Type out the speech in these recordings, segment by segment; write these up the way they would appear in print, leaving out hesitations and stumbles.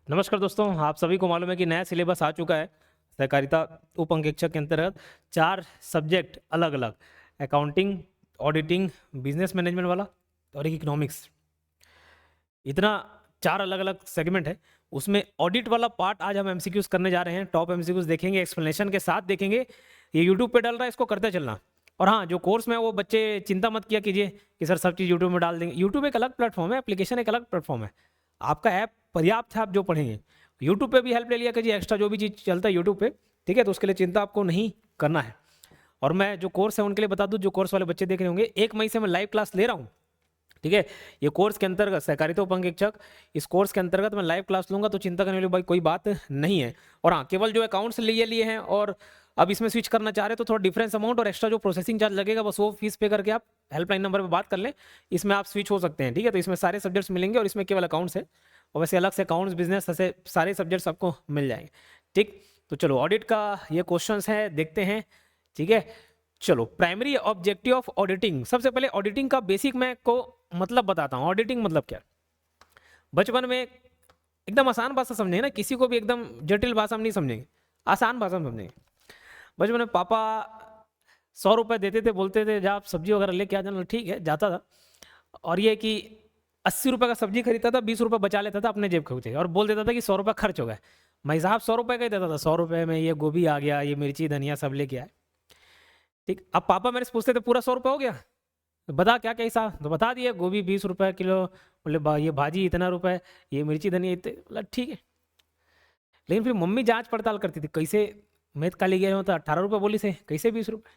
नमस्कार दोस्तों, आप सभी को मालूम है कि नया सिलेबस आ चुका है। सहकारिता उप अंकेक्षक के अंतर्गत 4 सब्जेक्ट अलग अलग, अकाउंटिंग, ऑडिटिंग, बिजनेस मैनेजमेंट वाला और एक इकोनॉमिक्स। इतना 4 अलग अलग सेगमेंट है। उसमें ऑडिट वाला पार्ट आज हम एमसीक्यूज करने जा रहे हैं। टॉप एमसीक्यूज देखेंगे, एक्सप्लेनेशन के साथ देखेंगे। ये यूट्यूब पे डल रहा है, इसको करते चलना। और हाँ, जो कोर्स में वो बच्चे चिंता मत किया कीजिए कि सर सब चीज़ यूट्यूब में डाल देंगे। यूट्यूब एक अलग प्लेटफॉर्म है, एप्लीकेशन एक अलग प्लेटफॉर्म है। आपका ऐप पर्याप्त है, आप जो पढ़ेंगे। यूट्यूब पे भी हेल्प ले लिया कीजिए, एक्स्ट्रा जो भी चीज़ चलता है यूट्यूब पे, ठीक है। तो उसके लिए चिंता आपको नहीं करना है। और मैं जो कोर्स है उनके लिए बता दूं, जो कोर्स वाले बच्चे देख रहे होंगे, 1 मई से मैं लाइव क्लास ले रहा हूँ, ठीक है। ये कोर्स के अंतर्गत सहकारिता उप अंकेक्षक, इस कोर्स के अंतर्गत मैं लाइव क्लास लूंगा, तो चिंता करने वाली भाई कोई बात नहीं है। और हाँ, केवल जो अकाउंट्स लिए हैं और अब इसमें स्विच करना चाह रहे हैं, तो थोड़ा डिफरेंस अमाउंट और एक्स्ट्रा जो प्रोसेसिंग चार्ज लगेगा बस वो फीस पे करके आप हेल्पलाइन नंबर पर बात कर लें। इसमें आप स्विच हो सकते हैं, ठीक है। तो इसमें सारे सब्जेक्ट्स मिलेंगे और इसमें केवल अकाउंट्स है, और वैसे अलग से अकाउंट्स, बिजनेस, ऐसे सारे सब्जेक्ट्स आपको मिल जाएंगे, ठीक। तो चलो, ऑडिट का ये क्वेश्चन है, देखते हैं, ठीक है। चलो, प्राइमरी ऑब्जेक्टिव ऑफ ऑडिटिंग। सबसे पहले ऑडिटिंग का बेसिक मैं को मतलब बताता हूँ। ऑडिटिंग मतलब क्या? बचपन में एकदम आसान भाषा समझेंगे ना, किसी को भी एकदम जटिल भाषा में नहीं समझेंगे, आसान भाषा में समझेंगे। बचपन में पापा 100 रुपए देते थे, बोलते थे जा आप सब्जी वगैरह लेके आ जाना, ठीक है, जाता था। और ये कि 80 रुपए का सब्जी खरीदता था, 20 रुपए बचा लेता था अपने जेब खर्चे, और बोल देता था कि 100 रुपए खर्च हो गए। मैं साहब 100 रुपए का ही देता था, 100 रुपए में ये गोभी आ गया, ये मिर्ची धनिया सब लेके आए, ठीक। अब पापा मेरे से पूछते थे पूरा 100 रुपए हो गया, तो बता क्या क्या हिसाब, तो बता दिया गोभी 20 रुपए किलो, बोले ये भाजी इतना रुपए, ये मिर्ची धनिया इतने, बोला ठीक है। लेकिन फिर मम्मी जांच पड़ताल करती थी, कैसे मैं काली गया हूँ तो 18 रुपए बोली से कैसे 20 रुपए।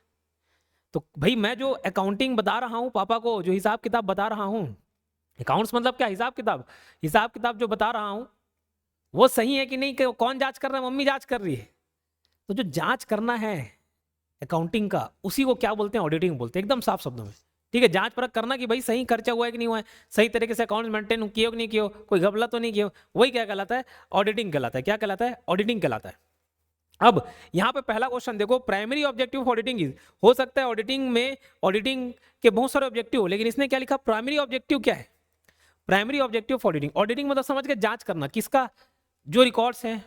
तो भाई मैं जो अकाउंटिंग बता रहा हूँ पापा को, जो हिसाब किताब बता रहा हूँ, अकाउंट्स मतलब क्या, हिसाब किताब, हिसाब किताब जो बता रहा हूँ वो सही है कि नहीं, कि कौन जांच कर रहा है? मम्मी जांच कर रही है। तो जो जांच करना है अकाउंटिंग का, उसी को क्या बोलते हैं? ऑडिटिंग बोलते हैं, एकदम साफ शब्दों में, ठीक है। जांच परख करना कि भाई सही खर्चा हुआ है कि नहीं हुआ है, सही तरीके से अकाउंट मेंटेन किए हो कि नहीं किए हो, कोई घपला तो नहीं किए हो, वही क्या कहलाता है? ऑडिटिंग कहलाता है। क्या कहलाता है? ऑडिटिंग कहलाता है। अब यहां पे पहला क्वेश्चन देखो, primary objective of auditing is. हो सकता है ऑडिटिंग में, ऑडिटिंग के बहुत सारे ऑब्जेक्टिव हो, लेकिन इसने क्या लिखा? प्राइमरी ऑब्जेक्टिव क्या है? Primary objective of auditing, auditing मतलब समझ के जांच करना किसका? जो रिकॉर्ड्स हैं,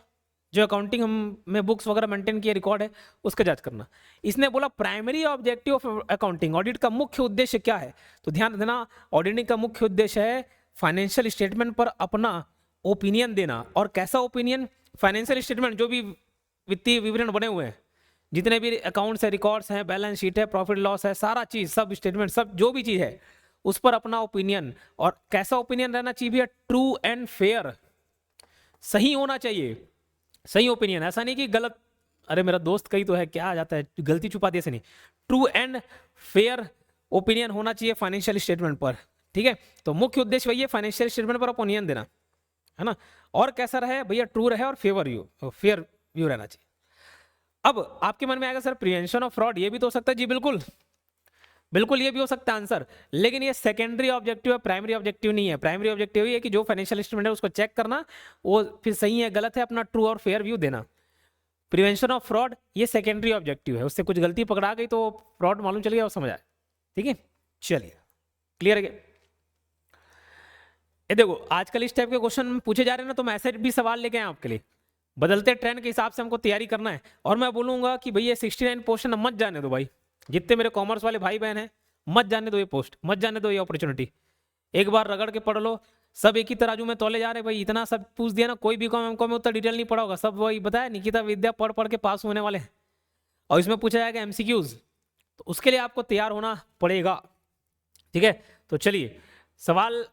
जो अकाउंटिंग हम में बुक्स वगैरह मेंटेन किए रिकॉर्ड है, उसका जांच करना। इसने बोला primary objective of accounting, audit का मुख्य उद्देश्य क्या है? तो ध्यान देना, ऑडिटिंग का मुख्य उद्देश्य है फाइनेंशियल स्टेटमेंट पर अपना ओपिनियन देना। और कैसा ओपिनियन? फाइनेंशियल स्टेटमेंट, जो भी वित्तीय विवरण बने हुए हैं, जितने भी अकाउंट्स है, रिकॉर्ड्स हैं, बैलेंस शीट है, प्रॉफिट लॉस है, सारा चीज, सब स्टेटमेंट, सब जो भी चीज है, उस पर अपना ओपिनियन। और कैसा ओपिनियन रहना चाहिए? ट्रू एंड फेयर, सही होना चाहिए, सही ओपिनियन, ऐसा नहीं कि गलत, अरे मेरा दोस्त कही तो है, क्या आ जाता है, गलती छुपा दी, ऐसे नहीं। ट्रू एंड फेयर ओपिनियन होना चाहिए फाइनेंशियल स्टेटमेंट पर, ठीक है। तो मुख्य उद्देश्य वही है, फाइनेंशियल स्टेटमेंट पर ओपिनियन देना, है ना। और कैसा रहे भैया? ट्रू रहे और फेयर व्यू रहना चाहिए। अब आपके मन में आएगा सर प्रिवेंशन ऑफ फ्रॉड, ये भी तो हो सकता है। जी बिल्कुल, बिल्कुल ये भी हो सकता है आंसर, लेकिन ये सेकेंडरी ऑब्जेक्टिव है, प्राइमरी ऑब्जेक्टिव नहीं है। प्राइमरी ऑब्जेक्टिव ये है कि जो फाइनेंशियल स्टेटमेंट है उसको चेक करना, वो फिर सही है गलत है, अपना ट्रू और फेयर व्यू देना। प्रिवेंशन ऑफ फ्रॉड ये सेकेंडरी ऑब्जेक्टिव है, उससे कुछ गलती पकड़ा गई तो फ्रॉड मालूम चल गया और समझ आए, ठीक है। चलिए, क्लियर है? ये देखो, आजकल इस टाइप के क्वेश्चन पूछे जा रहे हैं ना, तो मैं ऐसे भी सवाल लेके आया आपके लिए। बदलते ट्रेंड के हिसाब से हमको तैयारी करना है। और मैं बोलूंगा कि भैया 69 पोस्ट मत जाने दो भाई, जितने मेरे कॉमर्स वाले भाई बहन हैं, मत जाने दो ये पोस्ट, मत जाने दो ये अपॉर्चुनिटी। एक बार रगड़ के पढ़ लो, सब एक ही तराजू में तोले जा रहे भाई, इतना सब पूछ दिया ना, कोई भी कॉम एमकॉम में उतना डिटेल नहीं पढ़ा होगा, सब वही बताया निकिता विद्या पढ़ पढ़ के पास होने वाले हैं। और इसमें पूछा जाएगा एमसीक्यूज, तो उसके लिए आपको तैयार होना पड़ेगा, ठीक है। तो चलिए, सवाल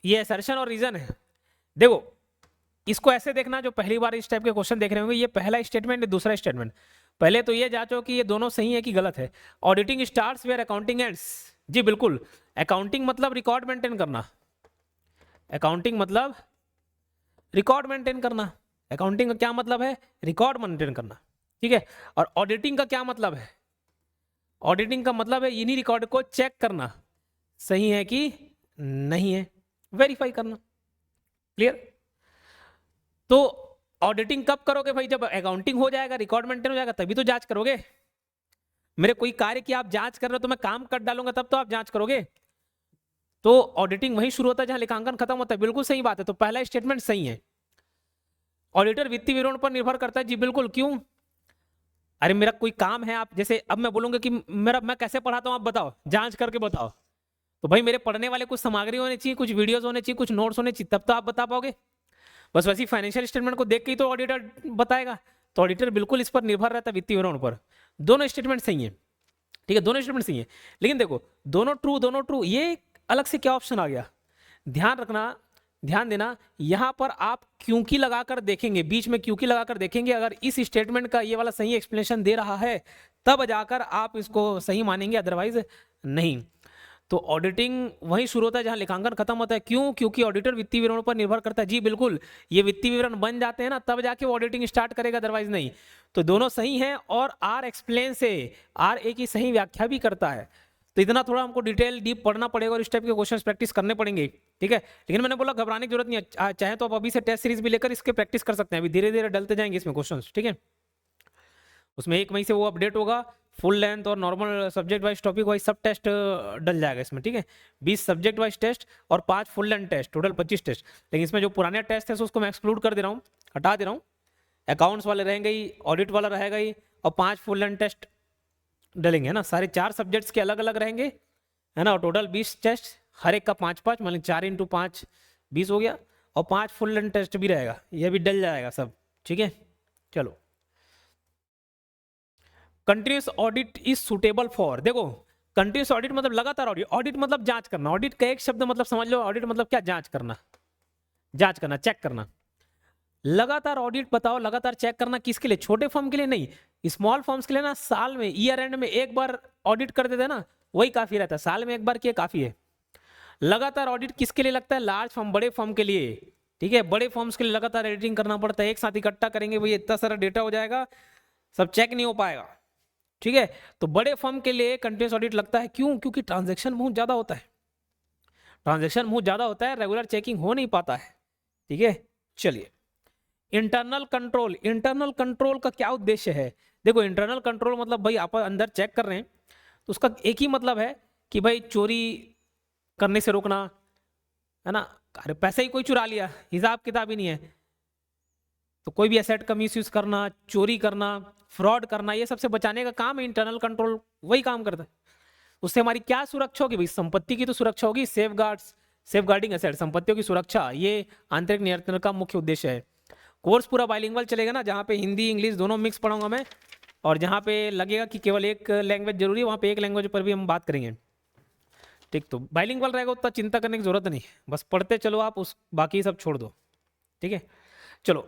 ये असर्शन और रीजन है। देखो, इसको ऐसे देखना, जो पहली बार इस टाइप के क्वेश्चन देख रहे होंगे, ये पहला स्टेटमेंट है, दूसरा स्टेटमेंट। पहले तो ये जांचो कि ये दोनों सही है कि गलत है। Auditing starts where accounting ends. जी बिल्कुल, अकाउंटिंग मतलब रिकॉर्ड मेंटेन करना, अकाउंटिंग मतलब रिकॉर्ड मेंटेन करना। अकाउंटिंग का क्या मतलब है? रिकॉर्ड मेंटेन करना, ठीक है। और ऑडिटिंग का क्या मतलब है? ऑडिटिंग का मतलब है इन्हीं रिकॉर्ड को चेक करना, सही है कि नहीं है, वेरीफाई करना। क्लियर? तो ऑडिटिंग कब करोगे भाई? जब अकाउंटिंग हो जाएगा, रिकॉर्ड मेंटेन हो जाएगा, तभी तो जांच करोगे। मेरे कोई कार्य की आप जांच कर रहे हो तो मैं काम कर डालूंगा तब तो आप जांच करोगे। तो ऑडिटिंग वहीं शुरू होता है जहां लेखांकन खत्म होता है। बिल्कुल सही बात है, तो पहला स्टेटमेंट सही है। ऑडिटर वित्तीय विवरण पर निर्भर करता है, जी बिल्कुल। क्यों? अरे मेरा कोई काम है, आप जैसे अब मैं बोलूंगा कि मैं कैसे पढ़ाता हूँ आप बताओ, जांच करके बताओ, तो भाई मेरे पढ़ने वाले कुछ सामग्री होनी चाहिए, कुछ वीडियोस होने चाहिए, कुछ नोट्स होने चाहिए, तब तो आप बता पाओगे। बस वैसे ही फाइनेंशियल स्टेटमेंट को देख के ही तो ऑडिटर बताएगा। तो ऑडिटर बिल्कुल इस पर निर्भर रहता है, वित्तीय विवरण पर। दोनों स्टेटमेंट सही है, ठीक है, दोनों स्टेटमेंट सही है। लेकिन देखो दोनों ट्रू, ये अलग से क्या ऑप्शन आ गया, ध्यान रखना, ध्यान देना, यहां पर आप क्योंकि लगाकर देखेंगे, बीच में क्योंकि लगाकर देखेंगे, अगर इस स्टेटमेंट का ये वाला सही एक्सप्लेनेशन दे रहा है तब जाकर आप इसको सही मानेंगे, अदरवाइज नहीं। तो ऑडिटिंग वहीं शुरू होता है जहां लेखांकन खत्म होता है। क्यों? क्योंकि ऑडिटर वित्तीय विवरण पर निर्भर करता है, जी बिल्कुल। ये वित्तीय विवरण बन जाते हैं ना तब जाके वो ऑडिटिंग स्टार्ट करेगा, अदरवाइज नहीं। तो दोनों सही हैं, और आर एक्सप्लेन से आर ए की सही व्याख्या भी करता है। तो इतना थोड़ा हमको डिटेल डीप पढ़ना पड़ेगा और इस टाइप के क्वेश्चंस प्रैक्टिस करने पड़ेंगे, ठीक है। लेकिन मैंने बोला घबराने की जरूरत नहीं है, चाहे तो आप अभी से टेस्ट सीरीज भी लेकर इसके प्रैक्टिस कर सकते हैं, अभी धीरे धीरे डलते जाएंगे इसमें क्वेश्चंस, ठीक है। उसमें 1 मई से वो अपडेट होगा, फुल लेंथ और normal subject wise topic wise सब टेस्ट डल जाएगा इसमें, ठीक है। 20 सब्जेक्ट वाइज टेस्ट और 5 full length test, total 25 test. लेकिन इसमें जो पुराने टेस्ट है उसको मैं एक्सक्लूड कर दे रहा हूँ, हटा दे रहा हूँ। अकाउंट्स वाले रहेंगे ही, ऑडिट वाला रहेगा ही, और 5 फुल लेंथ टेस्ट डलेंगे, है ना। सारे 4 सब्जेक्ट्स के अलग अलग रहेंगे, है ना। और टोटल 20 टेस्ट, हर एक का 5-5, मतलब 4 × 5 20 हो गया, और 5 फुल लेंथ टेस्ट भी रहेगा, ये भी डल जाएगा सब, ठीक है। चलो, continuous audit is suitable for, देखो कंटिन्यूस ऑडिट मतलब लगातार ऑडिट, ऑडिट मतलब जांच करना, ऑडिट का एक शब्द मतलब समझ लो, ऑडिट मतलब क्या, जांच करना, जांच करना, चेक करना। लगातार ऑडिट बताओ, लगातार चेक करना किसके लिए, छोटे फर्म के लिए नहीं, स्मॉल फर्म्स के लिए ना साल में, ईयर एंड में एक बार ऑडिट कर देते हैं ना, वही काफी रहता है, साल में एक बार किए काफी है। लगातार ऑडिट किसके लिए लगता है, लार्ज फर्म, बड़े फर्म के लिए, ठीक है। बड़े फर्म्स के लिए लगातार एडिटिंग करना पड़ता है, एक साथ इकट्ठा करेंगे भैया इतना सारा डेटा हो जाएगा, सब चेक नहीं हो पाएगा, ठीक है। तो बड़े फर्म के लिए कंटिन्यूस ऑडिट लगता है, क्यों? क्योंकि ट्रांजैक्शन बहुत ज्यादा होता है, ट्रांजैक्शन बहुत ज्यादा होता है, रेगुलर चेकिंग हो नहीं पाता है, ठीक है। चलिए, इंटरनल कंट्रोल, इंटरनल कंट्रोल का क्या उद्देश्य है, देखो इंटरनल कंट्रोल मतलब भाई आप अंदर चेक कर रहे हैं तो उसका एक ही मतलब है कि भाई चोरी करने से रोकना, है ना। अरे पैसे ही कोई चुरा लिया, हिसाब किताब ही नहीं है, तो कोई भी एसेट का मिसयूज करना, चोरी करना, फ्रॉड करना, ये सबसे बचाने का काम है इंटरनल कंट्रोल, वही काम करता है। उससे हमारी क्या सुरक्षा होगी भाई, संपत्ति की तो सुरक्षा होगी, सेफ गार्डिंग एसेट, संपत्तियों की सुरक्षा, ये आंतरिक नियंत्रण का मुख्य उद्देश्य है। कोर्स पूरा बाइलिंगुअल चलेगा ना, जहाँ पे हिंदी इंग्लिश दोनों मिक्स पढ़ाऊंगा मैं, और जहाँ पे लगेगा कि केवल एक लैंग्वेज जरूरी है वहाँ पे एक लैंग्वेज पर भी हम बात करेंगे, ठीक। तो बाइलिंगुअल रहेगा, उतना चिंता करने की जरूरत नहीं, बस पढ़ते चलो आप, उस बाकी सब छोड़ दो, ठीक है। चलो,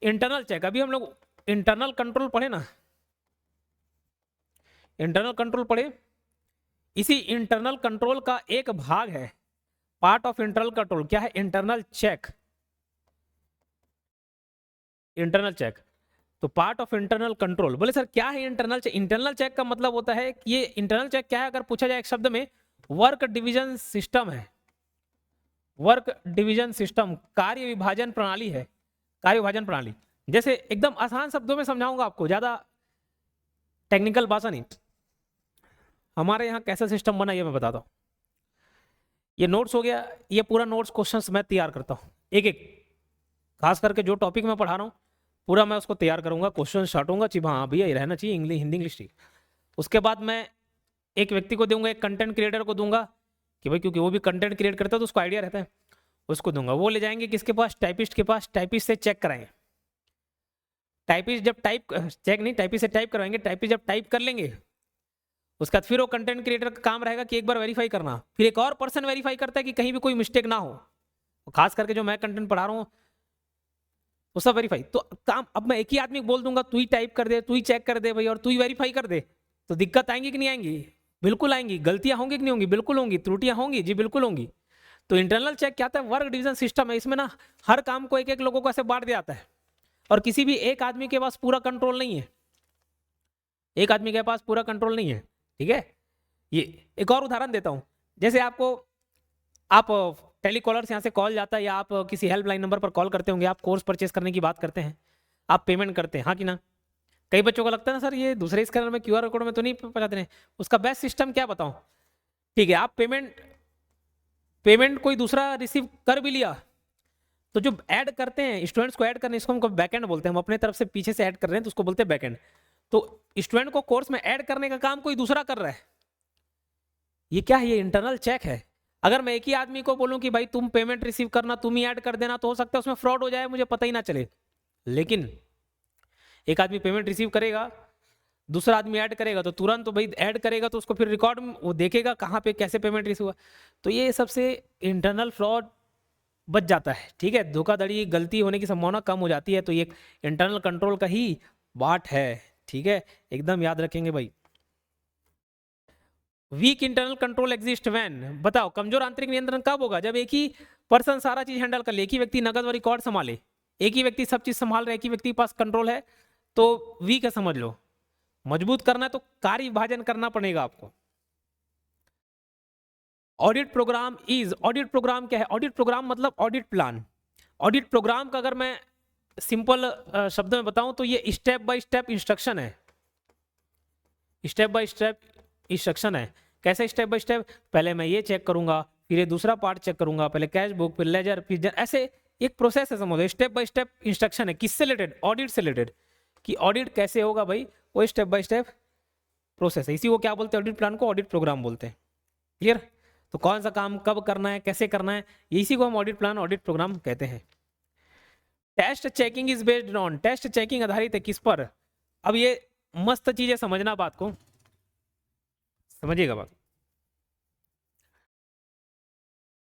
इंटरनल चेक, अभी हम लोग इंटरनल कंट्रोल पढ़े ना, इंटरनल कंट्रोल पढ़े, इसी इंटरनल कंट्रोल का एक भाग है, पार्ट ऑफ इंटरनल कंट्रोल क्या है, इंटरनल चेक, इंटरनल चेक। तो पार्ट ऑफ इंटरनल कंट्रोल, बोले सर क्या है इंटरनल चेक, इंटरनल चेक का मतलब होता है कि ये इंटरनल चेक क्या है, अगर पूछा जाए एक शब्द में, वर्क डिवीजन सिस्टम है, वर्क डिवीजन सिस्टम, कार्य विभाजन प्रणाली है, कार्य विभाजन प्रणाली। जैसे एकदम आसान शब्दों में समझाऊंगा आपको, ज्यादा टेक्निकल भाषा नहीं। हमारे यहाँ कैसा सिस्टम बना ये मैं बताता हूँ। ये नोट्स हो गया, ये पूरा नोट्स क्वेश्चंस मैं तैयार करता हूँ, एक एक, खास करके जो टॉपिक मैं पढ़ा रहा हूँ पूरा मैं उसको तैयार करूंगा, क्वेश्चन छाटूंगा, चाहिए हाँ भैया ये रहना चाहिए, इंग्लिश हिंदी इंग्लिश, ठीक। उसके बाद मैं एक व्यक्ति को दूंगा, एक कंटेंट क्रिएटर को दूंगा कि भाई, क्योंकि वो भी कंटेंट क्रिएट करता है तो उसको आइडिया रहता है, उसको दूंगा, वो ले जाएंगे किसके पास, टाइपिस्ट के पास, टाइपिस्ट से चेक कराएंगे, टाइपिस्ट जब टाइप, चेक नहीं, टाइपिस्ट से टाइप करवाएंगे, टाइपिस्ट जब टाइप कर लेंगे उसके बाद फिर वो कंटेंट क्रिएटर का काम रहेगा कि एक बार वेरीफाई करना, फिर एक और पर्सन वेरीफाई करता है कि कहीं भी कोई मिस्टेक ना हो, खास करके जो मैं कंटेंट पढ़ा रहा हूँ वो सब वेरीफाई। तो काम अब मैं एक ही आदमी को बोल दूंगा तू ही टाइप कर दे, तू ही चेक कर दे भाई, और तू ही वेरीफाई कर दे, तो दिक्कत आएंगी कि नहीं आएंगी, बिल्कुल आएंगी। गलतियां होंगी कि नहीं होंगी, बिल्कुल होंगी। त्रुटियां होंगी, जी बिल्कुल होंगी। तो इंटरनल चेक क्या था, वर्क डिवीजन सिस्टम है, इसमें ना हर काम को एक एक लोगों को ऐसे बांट दिया जाता है, और किसी भी एक आदमी के पास पूरा कंट्रोल नहीं है, एक आदमी के पास पूरा कंट्रोल नहीं है, ठीक है। ये एक और उदाहरण देता हूं, जैसे आपको, आप टेलीकॉलर से यहाँ से कॉल जाता है, या आप किसी हेल्पलाइन नंबर पर कॉल करते होंगे, आप कोर्स परचेस करने की बात करते हैं, आप पेमेंट करते हैं, हाँ कि ना। कई बच्चों को लगता है ना सर ये दूसरे स्कैनर में क्यूआर कोड में तो नहीं पहुंचाते हैं, उसका बेस्ट सिस्टम क्या बताऊं, ठीक है। आप पेमेंट कोई दूसरा रिसीव कर भी लिया तो जो ऐड करते हैं स्टूडेंट्स को ऐड करने, इसको हम बैकएंड बोलते हैं। हम अपने तरफ से पीछे से ऐड कर रहे हैं तो उसको बोलते हैं बैकएंड। तो स्टूडेंट को कोर्स में ऐड करने का काम कोई दूसरा कर रहा है, ये क्या है? ये इंटरनल चेक है। अगर मैं एक ही आदमी को बोलूं कि भाई तुम पेमेंट रिसीव करना, तुम ही ऐड कर देना, तो हो सकता है उसमें फ्रॉड हो जाए, मुझे पता ही ना चले। लेकिन एक आदमी पेमेंट रिसीव करेगा, दूसरा आदमी ऐड करेगा, तो तुरंत तो भाई ऐड करेगा तो उसको फिर रिकॉर्ड वो देखेगा कहाँ पे कैसे पेमेंट रिसीव हुआ। तो ये सबसे इंटरनल फ्रॉड बच जाता है, ठीक है। धोखाधड़ी गलती होने की संभावना कम हो जाती है। तो ये इंटरनल कंट्रोल का ही पार्ट है, ठीक है, एकदम याद रखेंगे भाई। Weak internal control exist when, बताओ कमजोर आंतरिक नियंत्रण कब होगा? जब एक ही पर्सन सारा चीज हैंडल कर ले, एक ही व्यक्ति नगद व रिकॉर्ड संभाले, एक ही व्यक्ति सब चीज संभाल रहा है, एक ही व्यक्ति के पास कंट्रोल है, तो वीक है समझ लो। मजबूत करना है तो कार्य विभाजन करना पड़ेगा आपको। Audit program is, audit program क्या है? ऑडिट प्रोग्राम मतलब ऑडिट प्लान। ऑडिट प्रोग्राम का अगर मैं सिंपल शब्द में बताऊं तो ये स्टेप बाय स्टेप इंस्ट्रक्शन है। स्टेप बाय स्टेप इंस्ट्रक्शन है। कैसे स्टेप बाय स्टेप? पहले मैं ये चेक करूंगा, फिर ये दूसरा पार्ट चेक करूंगा, पहले कैश बुक, फिर लेजर, फिर ऐसे एक प्रोसेस है समझो। स्टेप बाय स्टेप इंस्ट्रक्शन है। किससे रिलेटेड? ऑडिट से रिलेटेड, कि ऑडिट कैसे होगा भाई, वो स्टेप बाय स्टेप प्रोसेस है। इसी को क्या बोलते हैं? ऑडिट प्लान को ऑडिट प्रोग्राम बोलते हैं। क्लियर? तो कौन सा काम कब करना है, कैसे करना है, इसी को हम ऑडिट प्लान ऑडिट प्रोग्राम कहते हैं। Test checking is based on, test checking आधारित है किस पर? अब ये मस्त चीज है, समझना बात को, समझिएगा बात।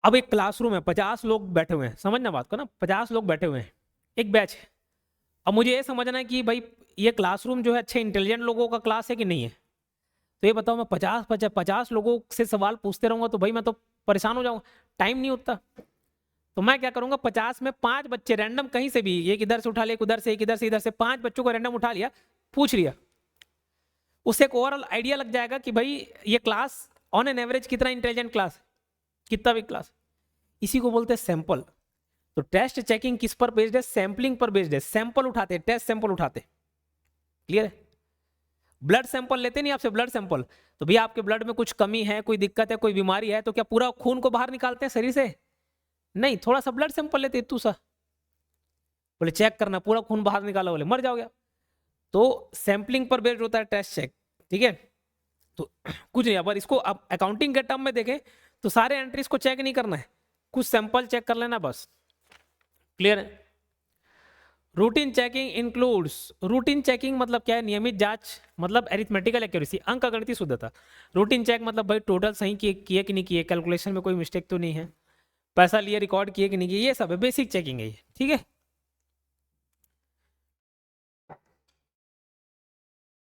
अब एक क्लासरूम है, 50 लोग बैठे हुए हैं, समझना बात को ना, 50 लोग बैठे हुए हैं, एक बैच है। अब मुझे ये समझना है कि भाई ये क्लासरूम जो है अच्छे इंटेलिजेंट लोगों का क्लास है कि नहीं है। तो ये बताओ, मैं 50 लोगों से सवाल पूछते रहूंगा तो भाई मैं तो परेशान हो जाऊंगा, टाइम नहीं होता। तो मैं क्या करूंगा, 50 में 5 बच्चे रैंडम कहीं से भी, एक इधर से उठा लिया, एक उधर से, एक इधर से, इधर से 5 बच्चों को रैंडम उठा लिया, पूछ लिया। उससे एक ओवरऑल आइडिया लग जाएगा कि भाई ये क्लास ऑन एन एवरेज कितना इंटेलिजेंट क्लास है, कितना भी क्लास। इसी को बोलते हैं सैंपल। तो टेस्ट चेकिंग किस पर बेस्ड है? सैंपलिंग पर बेस्ड है। सैंपल उठाते, टेस्ट सैंपल उठाते। क्लियर है? ब्लड सैंपल लेते नहीं आपसे, ब्लड सैंपल, तो भैया आपके ब्लड में कुछ कमी है, कोई दिक्कत है, कोई बीमारी है, तो क्या पूरा खून को बाहर निकालते हैं शरीर से? नहीं, थोड़ा सा ब्लड सैंपल लेते, इतू सा, बोले चेक करना, पूरा खून बाहर निकाला, बोले मर जाओगे। तो सैंपलिंग पर बेस्ड होता है टेस्ट चेक, ठीक है। तो कुछ नहीं, अगर इसको अब अकाउंटिंग के टर्म में देखें तो सारे एंट्रीज को चेक नहीं करना है, कुछ सैंपल चेक कर लेना बस। क्लियर है? Routine checking includes, routine checking मतलब क्या है? नियमित जांच, मतलब अरिथमेटिकल एक्यूरेसी, अंक गणितीय शुद्धता। रूटीन चेक मतलब भाई टोटल सही किए कि नहीं किए, कैलकुलेशन में कोई मिस्टेक तो नहीं है, पैसा लिए रिकॉर्ड किए कि नहीं किए, ये सब है, बेसिक चेकिंग है ये, ठीक है।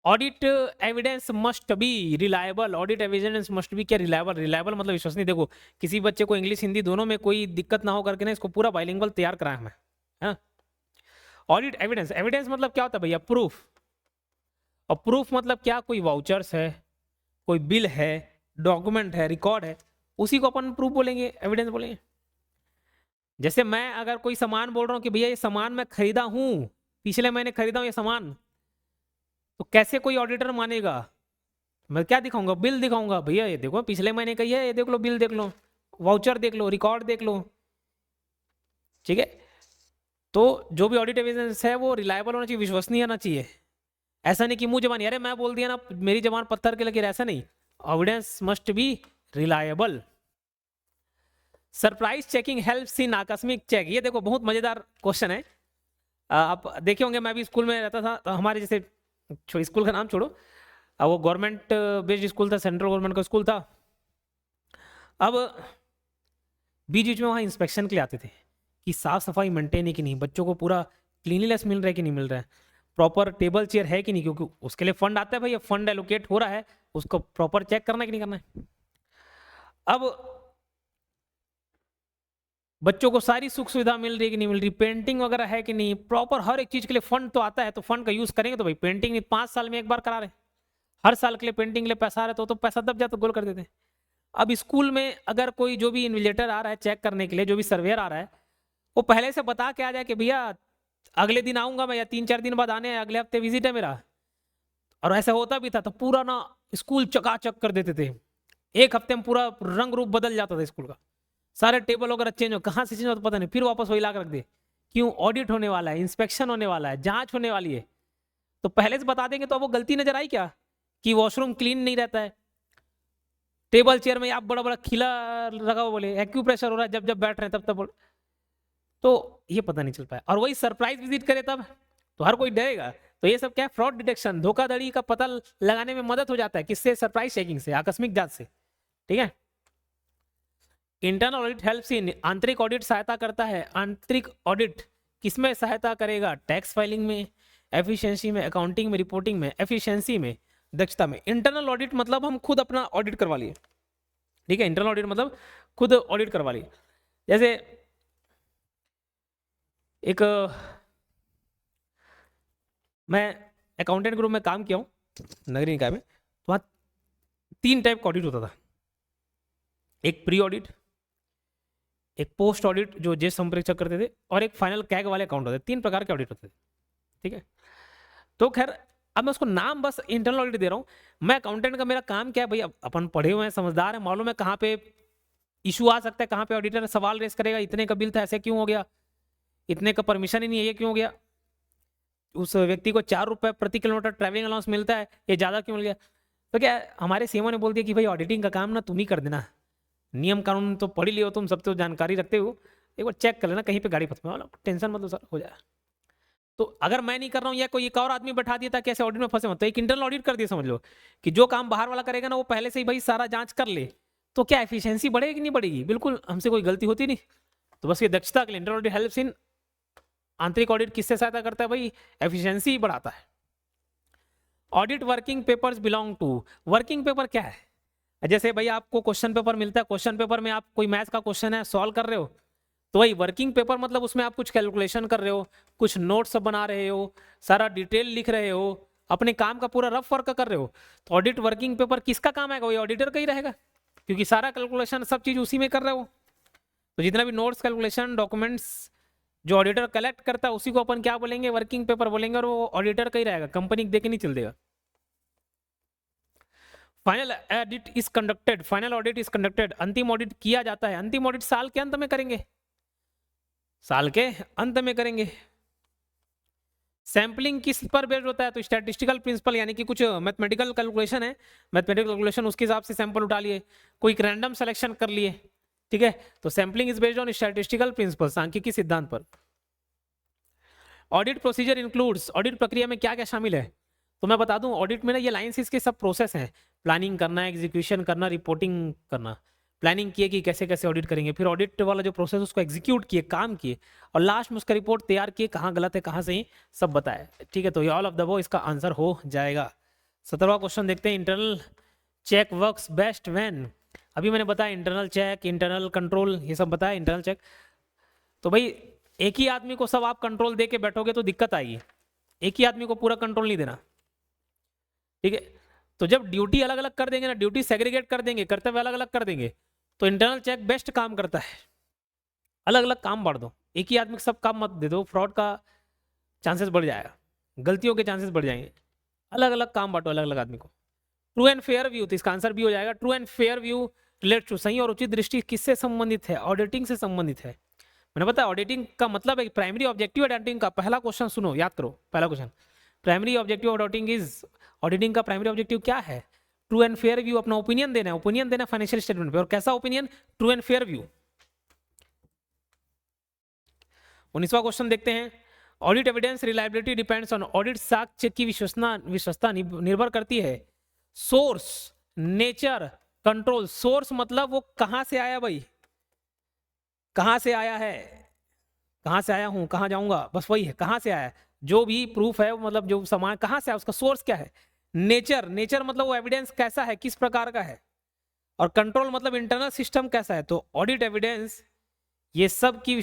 Audit evidence must be reliable, audit evidence must be क्या? रिलायबल। रिलायबल मतलब विश्वसनीय। देखो किसी बच्चे को इंग्लिश हिंदी दोनों में कोई दिक्कत ना हो करके ना इसको पूरा बाइलिंगुअल तैयार कराया हमें, है। ऑडिट एविडेंस, एविडेंस मतलब क्या होता है भैया? प्रूफ। और प्रूफ मतलब क्या? कोई वाउचर्स है, कोई बिल है, डॉक्यूमेंट है, रिकॉर्ड है, उसी को अपन प्रूफ बोलेंगे, एविडेंस बोलेंगे। जैसे मैं अगर कोई सामान बोल रहा हूँ कि भैया ये सामान मैं खरीदा हूं, पिछले महीने खरीदा हूं ये सामान, तो कैसे कोई ऑडिटर मानेगा? मैं क्या दिखाऊंगा? बिल दिखाऊंगा, भैया ये देखो पिछले महीने का है, ये देख लो, बिल देख लो, वाउचर देख लो, रिकॉर्ड देख लो, ठीक है। तो जो भी ऑडिट एविडेंस है वो रिलायबल होना चाहिए, विश्वसनीय होना चाहिए। ऐसा नहीं कि मुंह जबान, अरे मैं बोल दिया ना, मेरी जबान पत्थर के लकीर, ऐसा नहीं। Evidence must be reliable. Surprise checking helps in आकस्मिक चेक, ये देखो बहुत मजेदार क्वेश्चन है। आप देखे होंगे, मैं भी स्कूल में रहता था, तो हमारे जैसे स्कूल का नाम छोड़ो, वो गवर्नमेंट बेस्ड स्कूल था, सेंट्रल गवर्नमेंट का स्कूल था। अब बीच बीच में वहाँ इंस्पेक्शन के लिए आते थे कि साफ सफाई मेंटेन है कि नहीं, बच्चों को पूरा क्लीनलीनेस मिल रहा है कि नहीं मिल रहा है, प्रॉपर टेबल चेयर है कि नहीं, क्योंकि उसके लिए फंड आता है भाई, फंड एलोकेट हो रहा है, उसको प्रॉपर चेक करना है कि नहीं करना है। अब बच्चों को सारी सुख सुविधा मिल रही है कि नहीं मिल रही, पेंटिंग वगैरह है कि नहीं, प्रॉपर हर एक चीज के लिए फंड तो आता है, तो फंड का यूज करेंगे। तो भाई पेंटिंग नहीं 5 साल में एक बार करा रहे, हर साल के लिए पेंटिंग के लिए पैसा आ रहा है, तो पैसा दब जाता, गोल कर देते हैं। अब स्कूल में अगर कोई जो भी इन्विजिलेटर आ रहा है चेक करने के लिए, जो भी सर्वेयर आ रहा है, वो पहले से बता के आ जाए कि भैया अगले दिन आऊंगा मैं, या 3-4 दिन बाद आने, अगले हफ्ते विजिट है मेरा। और ऐसा होता भी था, तो पूरा ना स्कूल चकाचक कर देते थे, एक हफ्ते में पूरा रंग रूप बदल जाता था स्कूल का, सारे टेबल वगैरह चेंज हो, कहाँ से चेंज हो तो पता नहीं, फिर वापस वही ला के रख दे। क्यों? ऑडिट होने वाला है, इंस्पेक्शन होने वाला है, जांच होने वाली है, तो पहले से बता देंगे तो वो गलती नजर आई क्या कि वॉशरूम क्लीन नहीं रहता है, टेबल चेयर में आप बड़ा बड़ा खिला लगा हुआ, बोले एक्यूप्रेशर हो रहा है, जब जब बैठ रहे हैं तब तब बोल, तो ये पता नहीं चल पाया। और वही सरप्राइज विजिट करे तब तो हर कोई डरेगा। तो ये सब क्या है? फ्रॉड डिटेक्शन, धोखाधड़ी का पता लगाने में मदद हो जाता है। किससे? सरप्राइज चेकिंग से, आकस्मिक जांच से। ठीक है। इंटरनल ऑडिट हेल्प्स इन, आंतरिक ऑडिट सहायता करता है। आंतरिक ऑडिट किसमें सहायता करेगा? टैक्स फाइलिंग में, एफिशिएंसी में, अकाउंटिंग में, रिपोर्टिंग में, एफिशिएंसी में, दक्षता में। इंटरनल ऑडिट मतलब हम खुद अपना ऑडिट करवा लिए। ठीक है, इंटरनल ऑडिट मतलब खुद ऑडिट करवा लिए। जैसे एक मैं अकाउंटेंट ग्रुप में काम किया हूँ नगरीय निकाय में, तो वहाँ 3 टाइप का ऑडिट होता था। एक प्री ऑडिट, एक पोस्ट ऑडिट जो ज्येष्ठ संप्रेक्षक करते थे, और एक फाइनल कैग वाले अकाउंट होते थे। 3 प्रकार के ऑडिट होते थे। ठीक है, तो खैर अब मैं उसको नाम बस इंटरनल ऑडिट दे रहा हूँ। मैं अकाउंटेंट का मेरा काम क्या है भाई, अपन पढ़े हुए हैं, समझदार है, मालूम है कहाँ पे इशू आ सकता है, कहाँ पे ऑडिटर सवाल रेस करेगा, इतने का बिल था ऐसे क्यों हो गया, इतने का परमिशन ही नहीं है ये क्यों हो गया, उस व्यक्ति को 4 रुपए प्रति किलोमीटर ट्रैवलिंग अलाउंस मिलता है, ये ज़्यादा क्यों मिल गया। तो क्या हमारे सीएमओ ने बोल दिया कि भाई ऑडिटिंग का काम ना तुम ही कर देना, नियम कानून तो पढ़ ही लियो तुम, सब तो जानकारी रखते हो, एक बार चेक कर लेना कहीं पे गाड़ी फंसने वाला, टेंशन मतलब सर हो जाए। तो अगर मैं नहीं कर रहा हूँ या कोई एक और आदमी बैठा दिया था कैसे ऑडिट में फंसे, तो एक इंटरनल ऑडिट कर दिया, समझ लो कि जो काम बाहर वाला करेगा ना वो पहले से ही भाई सारा जांच कर ले, तो क्या एफिशिएंसी बढ़ेगी कि नहीं बढ़ेगी? बिल्कुल, हमसे कोई गलती होती नहीं। तो बस ये दक्षता के लिए इंटरनल ऑडिट हेल्प्स इन। आंतरिक ऑडिट किससे सहायता करता है भाई? एफिशिएंसी बढ़ाता है। Audit working papers belong to, working paper क्या है? जैसे भाई आपको क्वेश्चन पेपर मिलता है, क्वेश्चन पेपर में आप कोई मैथ्स का क्वेश्चन है सॉल्व कर रहे हो, तो वही वर्किंग पेपर मतलब उसमें आप कुछ कैलकुलेशन कर रहे हो, कुछ नोट्स बना रहे हो, सारा डिटेल लिख रहे हो, अपने काम का पूरा रफ वर्क कर रहे हो। तो ऑडिट वर्किंग पेपर किसका काम है? वही ऑडिटर का ही रहेगा, क्योंकि सारा कैलकुलेशन सब चीज उसी में कर रहे हो। तो जितना भी नोट्स, कैलकुलेशन, डॉक्यूमेंट्स जो ऑडिटर कलेक्ट करता है उसी को अपन क्या बोलेंगे? वर्किंग पेपर बोलेंगे, और वो ऑडिटर का ही रहेगा, कंपनी दे के नहीं चल देगा। Final audit is conducted, final audit is conducted, अंतिम ऑडिट किया जाता है। अंतिम ऑडिट साल के अंत में करेंगे, साल के अंत में करेंगे। सैंपलिंग किस पर बेस्ड होता है? तो स्टैटिस्टिकल प्रिंसिपल, यानी कि कुछ मैथमेटिकल कैलकुलेशन है, मैथमेटिकल कैलकुलेशन उसके हिसाब से सैंपल उठा लिए, कोई रैंडम सिलेक्शन कर लिए। ठीक है, तो sampling is based on statistical principle, सांख्यिकी सिद्धांत पर। ऑडिट प्रोसीजर इंक्लूड्स, ऑडिट प्रक्रिया में क्या क्या शामिल है? तो मैं बता दूं, ऑडिट में ना ये लाइंस इसके सब प्रोसेस हैं, प्लानिंग करना, एग्जीक्यूशन करना, रिपोर्टिंग करना। प्लानिंग किए कि कैसे कैसे ऑडिट करेंगे, फिर ऑडिट वाला जो प्रोसेस उसको एग्जीक्यूट किए, काम किए, और लास्ट में उसका रिपोर्ट तैयार किए, कहाँ गलत है कहाँ सही, सब बताए। ठीक है, तो ये ऑल ऑफ द वो इसका आंसर हो जाएगा। 17वां क्वेश्चन देखते हैं। Internal check works best when, अभी मैंने बताया इंटरनल चेक, इंटरनल कंट्रोल, ये सब बताया। इंटरनल चेक तो भाई एक ही आदमी को सब आप कंट्रोल दे के बैठोगे तो दिक्कत आएगी, एक ही आदमी को पूरा कंट्रोल नहीं देना। ठीक है, तो जब ड्यूटी अलग अलग कर देंगे ना, ड्यूटी सेग्रीगेट कर देंगे, कर्तव्य अलग अलग कर देंगे, तो इंटरनल चेक बेस्ट काम करता है। अलग अलग काम बांट दो, एक ही आदमी को सब काम मत दे दो, फ्रॉड का चांसेस बढ़ जाएगा, गलतियों के चांसेस बढ़ जाएंगे। अलग अलग काम बांटो अलग अलग आदमी को। ट्रू एंड फेयर व्यू, तो इसका आंसर भी हो जाएगा। True and fair view relate to, सही और उचित दृष्टि किससे संबंधित है? ऑडिटिंग से संबंधित है। मैंने बताया ऑडिटिंग का मतलब है प्राइमरी ऑब्जेक्टिव ऑडिटिंग का। पहला क्वेश्चन सुनो, याद करो पहला question, primary objective auditing is, auditing का प्राइमरी ऑब्जेक्टिव क्या है? ट्रू एंड फेयर व्यू, अपना ओपिनियन देना है, ओपिनियन देना फाइनेंशियल स्टेटमेंट पे, और कैसा opinion? True and fair view. 19वां क्वेश्चन देखते हैं। Audit evidence reliability depends on, audit साक्ष्य की विश्वसनीयता निर्भर करती है सोर्स, नेचर, कंट्रोल। सोर्स मतलब वो कहां से आया भाई, कहां से आया है, कहां से आया हूं, कहां जाऊंगा, बस वही है, कहां से आया। जो भी प्रूफ है मतलब जो सामान कहां से आया, उसका सोर्स क्या है। नेचर, नेचर मतलब वो एविडेंस कैसा है, किस प्रकार का है। और कंट्रोल मतलब इंटरनल सिस्टम कैसा है। तो ऑडिट एविडेंस ये सब की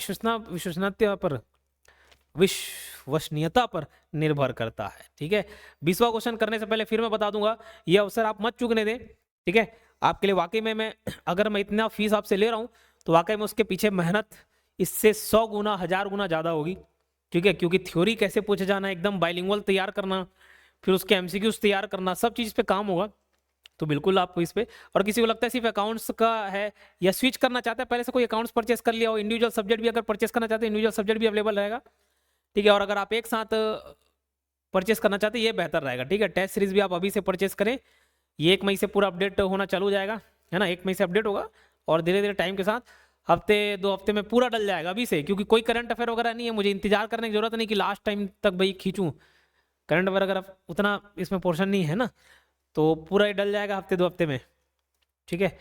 विश्वसनीयता पर निर्भर करता है। ठीक है, 20वां क्वेश्चन करने से पहले फिर मैं बता दूंगा, ये अवसर आप मत चूकने दें। ठीक है, आपके लिए वाकई में मैं अगर मैं इतना फीस आपसे ले रहा हूं तो वाकई में उसके पीछे मेहनत इससे 100 गुना 1000 गुना ज़्यादा होगी। ठीक है, क्योंकि थ्योरी कैसे पूछे जाना, एकदम बाइलिंगुअल तैयार करना, फिर उसके एमसीक्यूज तैयार करना, सब चीज़ पे काम होगा। तो बिल्कुल आप इस पे, और किसी को लगता है सिर्फ अकाउंट्स का है या स्विच करना चाहता है, पहले से कोई अकाउंट्स परचेस कर लिया हो, इंडिविजुअल सब्जेक्ट भी अगर परचेस करना चाहते हैं इंडिविजुअल सब्जेक्ट भी अवेलेबल रहेगा, ठीक है। और अगर आप एक साथ परचेस करना चाहते हैं ये बेहतर रहेगा, ठीक है। टेस्ट सीरीज भी आप अभी से परचेस करें, ये 1 मई से पूरा अपडेट होना चालू हो जाएगा, है ना। 1 मई से अपडेट होगा और धीरे धीरे टाइम के साथ हफ्ते 2 हफ्ते में पूरा डल जाएगा अभी से, क्योंकि कोई करंट अफेयर वगैरह नहीं है, मुझे इंतजार करने की जरूरत नहीं कि लास्ट टाइम तक भाई खींचूं करंट अफेयर, अगर उतना इसमें पोर्शन नहीं है ना, तो पूरा ही डल जाएगा हफ्ते 2 हफ्ते में, ठीक है।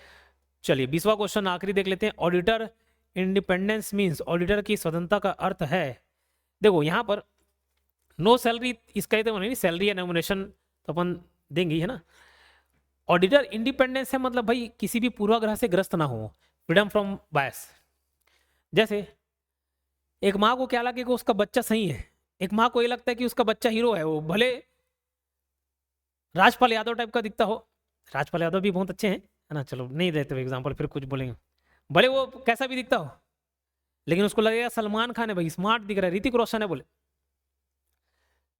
चलिए 20वां क्वेश्चन आखिरी देख लेते हैं। ऑडिटर इंडिपेंडेंस मीन्स, ऑडिटर की स्वतंत्रता का अर्थ है, देखो यहाँ पर नो सैलरी, इसका तो नहीं, सैलरी या नॉमिनेशन तो अपन देंगे, है ना। ऑडिटर इंडिपेंडेंस है मतलब भाई किसी भी पूर्वाग्रह से ग्रस्त ना हो, फ्रीडम फ्रॉम बायस। जैसे एक माँ को क्या लगे कि उसका बच्चा सही है, एक माँ को ये लगता है कि उसका बच्चा हीरो है, वो भले राजपाल यादव टाइप का दिखता हो, राजपाल यादव भी बहुत अच्छे हैं, है ना, चलो नहीं देते एग्जाम्पल फिर कुछ बोलेंगे, भले वो कैसा भी दिखता हो, लेकिन उसको लगेगा सलमान खान है भाई, स्मार्ट दिख रहा है, ऋतिक रोशन है बोले,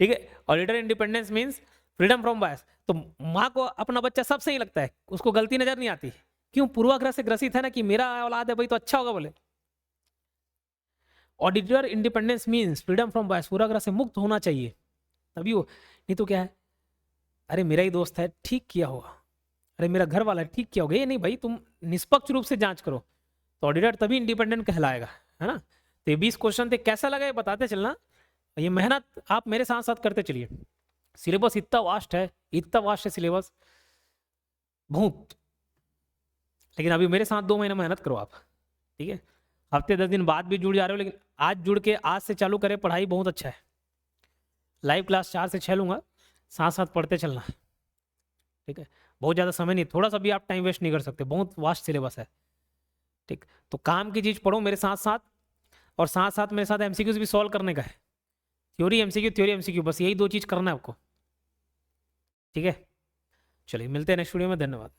ठीक है। Auditor independence means freedom from bias. तो माँ को अपना बच्चा सब सही लगता है, उसको गलती नजर नहीं आती, क्यों, पूर्वाग्रह से ग्रसित है ना कि मेरा औलाद है भाई तो अच्छा होगा बोले। Auditor independence means freedom from bias, पूर्वाग्रह से मुक्त होना चाहिए तभी वो, नहीं तो क्या है, अरे मेरा ही दोस्त है ठीक किया होगा, अरे मेरा घर वाला है ठीक किया होगा, ये नहीं भाई, तुम निष्पक्ष रूप से जांच करो, तो ऑडिटर तभी इंडिपेंडेंट कहलाएगा, है ना। तो ये 20 क्वेश्चन थे, कैसा लगा ये बताते चलना, ये मेहनत आप मेरे साथ साथ करते चलिए, सिलेबस इतना वास्ट है, इतना वास्ट है सिलेबस बहुत, लेकिन अभी मेरे साथ 2 महीना मेहनत करो आप, ठीक है। हफ्ते 10 दिन बाद भी जुड़ जा रहे हो, लेकिन आज जुड़ के आज से चालू करें, पढ़ाई बहुत अच्छा है, लाइव क्लास 4 से 6 लूंगा, साथ साथ पढ़ते चलना, ठीक है। बहुत ज़्यादा समय नहीं, थोड़ा सा भी आप टाइम वेस्ट नहीं कर सकते, बहुत वास्ट सिलेबस है, ठीक। तो काम की चीज़ पढ़ो मेरे साथ साथ, और साथ साथ मेरे साथ एमसीक्यूज भी सॉल्व करने का है, थ्योरी एमसीक्यू, बस यही 2 चीज़ करना है आपको, ठीक है। चलिए मिलते हैं नेक्स्ट वीडियो में, धन्यवाद।